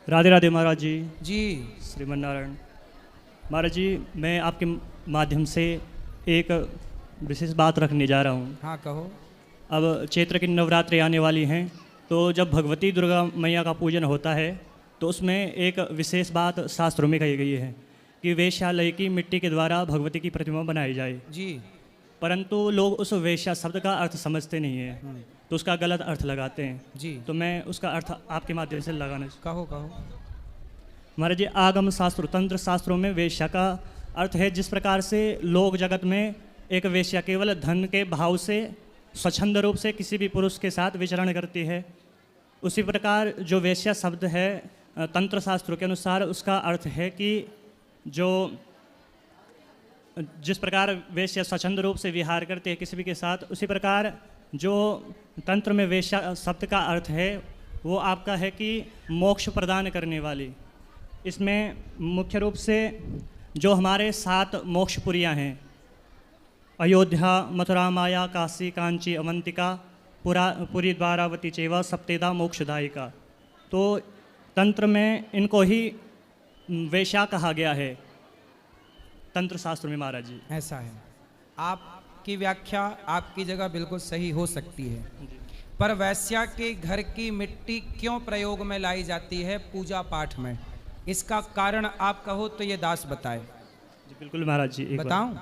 राधे राधे महाराज जी। जी श्रीमन नारायण। महाराज जी, मैं आपके माध्यम से एक विशेष बात रखने जा रहा हूँ। हाँ कहो। अब चैत्र की नवरात्रि आने वाली हैं, तो जब भगवती दुर्गा मैया का पूजन होता है तो उसमें एक विशेष बात शास्त्रों में कही गई है कि वेश्यालय की मिट्टी के द्वारा भगवती की प्रतिमा बनाई जाए। जी परंतु लोग उस वेश्या शब्द का अर्थ समझते नहीं हैं, तो उसका गलत अर्थ लगाते हैं। जी तो मैं उसका अर्थ आपके माध्यम से लगाना। कहो कहो। महाराज जी, आगम शास्त्र तंत्र शास्त्रों में वेश्या का अर्थ है जिस प्रकार से लोक जगत में एक वेश्या केवल धन के भाव से स्वच्छंद रूप से किसी भी पुरुष के साथ विचरण करती है, उसी प्रकार जो वेश्या शब्द है तंत्र शास्त्रों के अनुसार उसका अर्थ है कि जो जिस प्रकार वेश्या स्वच्छंद रूप से विहार करती है किसी भी के साथ, उसी प्रकार जो तंत्र में वेश्या शब्द का अर्थ है वो आपका है कि मोक्ष प्रदान करने वाली। इसमें मुख्य रूप से जो हमारे 7 मोक्षपुरियाँ हैं, अयोध्या, मथुरा, माया, काशी, कांची, अवंतिका, पुरी, द्वारावती चैव सप्तेदा मोक्षदायिका, तो तंत्र में इनको ही वेश्या कहा गया है तंत्र शास्त्र में। महाराज जी ऐसा है, आपकी व्याख्या आपकी जगह बिल्कुल सही हो सकती है, पर वैश्या के घर की मिट्टी क्यों प्रयोग में लाई जाती है पूजा पाठ में, इसका कारण आप कहो तो ये दास बताए। जी बिल्कुल महाराज जी, एक बताऊं?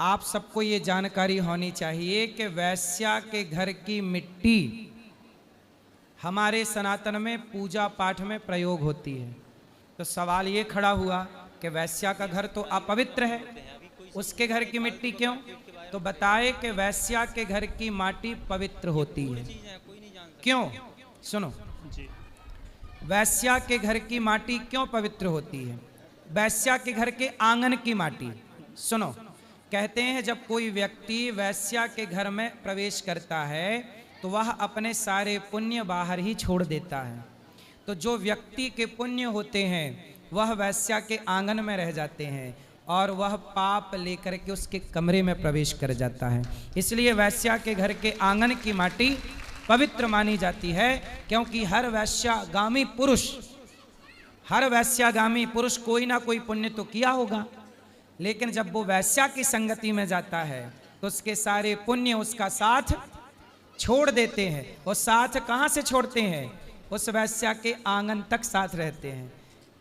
आप सबको ये जानकारी होनी चाहिए कि वैश्या के घर की मिट्टी हमारे सनातन में पूजा पाठ में प्रयोग होती है। तो सवाल ये खड़ा हुआ कि वैश्या का घर तो अपवित्र है, उसके घर की मिट्टी क्यों? तो बताए कि वैश्या के घर की माटी पवित्र होती है। क्यों? सुनो, वैश्या के घर की माटी क्यों पवित्र होती है? वैश्या के घर के आंगन की माटी। सुनो, कहते हैं जब कोई व्यक्ति वैश्या के घर में प्रवेश करता है तो वह अपने सारे पुण्य बाहर ही छोड़ देता है। तो जो व्यक्ति के पुण्य होते हैं वह वैश्या के आंगन में रह जाते हैं और वह पाप लेकर के उसके कमरे में प्रवेश कर जाता है। इसलिए वैश्या के घर के आंगन की माटी पवित्र मानी जाती है, क्योंकि हर वैश्यागामी पुरुष कोई ना कोई पुण्य तो किया होगा, लेकिन जब वो वैश्या की संगति में जाता है तो उसके सारे पुण्य उसका साथ छोड़ देते हैं। वो साथ कहाँ से छोड़ते हैं? उस वैश्या के आंगन तक साथ रहते हैं।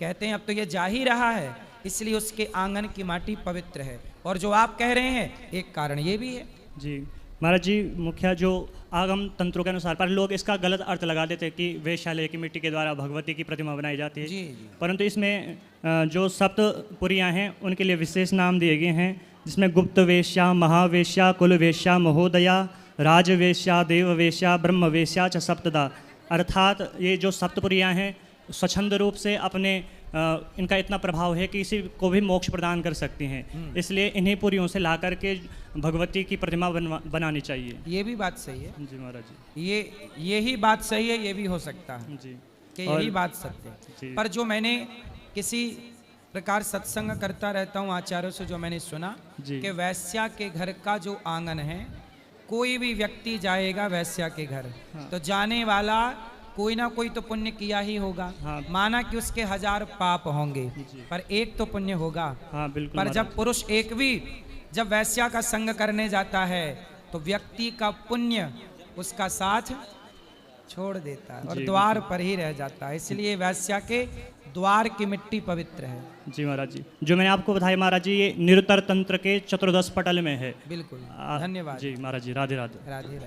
कहते हैं अब तो ये जा ही रहा है, इसलिए उसके आंगन की माटी पवित्र है। और जो आप कह रहे हैं एक कारण ये भी है। जी महाराज जी, मुख्य जो आगम तंत्रों के अनुसार, पर लोग इसका गलत अर्थ लगा देते हैं कि वेश्यालय की मिट्टी के द्वारा भगवती की प्रतिमा बनाई जाती है। जी। परंतु इसमें जो सप्तपुरियाँ हैं उनके लिए विशेष नाम दिए गए हैं, जिसमें गुप्त वेश्या, महावेश्या, कुल वेश्या, महोदया, राजवेश्या, देववेश्या, ब्रह्म वेश्या च सप्तदा। अर्थात ये जो सप्तपुरियाँ हैं स्वच्छंद रूप से अपने इनका इतना प्रभाव है कि किसी को भी मोक्ष प्रदान कर सकती हैं, इसलिए इन्हीं पुरियों से ला करके भगवती की प्रतिमा बनानी चाहिए। ये भी बात सही है। जी महाराज जी, यही बात सही है, ये भी हो सकता है जी कि यही बात सत्य है। पर जो मैंने किसी प्रकार सत्संग करता रहता हूँ आचार्यों से, जो मैंने सुना कि वैश्या के घर का जो आंगन है, कोई भी व्यक्ति जाएगा वैश्या के घर, तो जाने वाला कोई ना कोई तो पुण्य किया ही होगा। माना कि उसके 1000 पाप होंगे पर एक तो पुण्य होगा। बिल्कुल। पर जब पुरुष एक भी जब वैश्या का संग करने जाता है तो व्यक्ति का पुण्य उसका साथ छोड़ देता है और द्वार पर ही रह जाता है। इसलिए वैश्या के द्वार की मिट्टी पवित्र है। जी महाराज जी, जो मैंने आपको बताया महाराज जी, ये निरुत्तर तंत्र के चतुर्दश पटल में है। बिल्कुल, धन्यवाद। जी महाराज जी, राधे राधे। राधे राधे।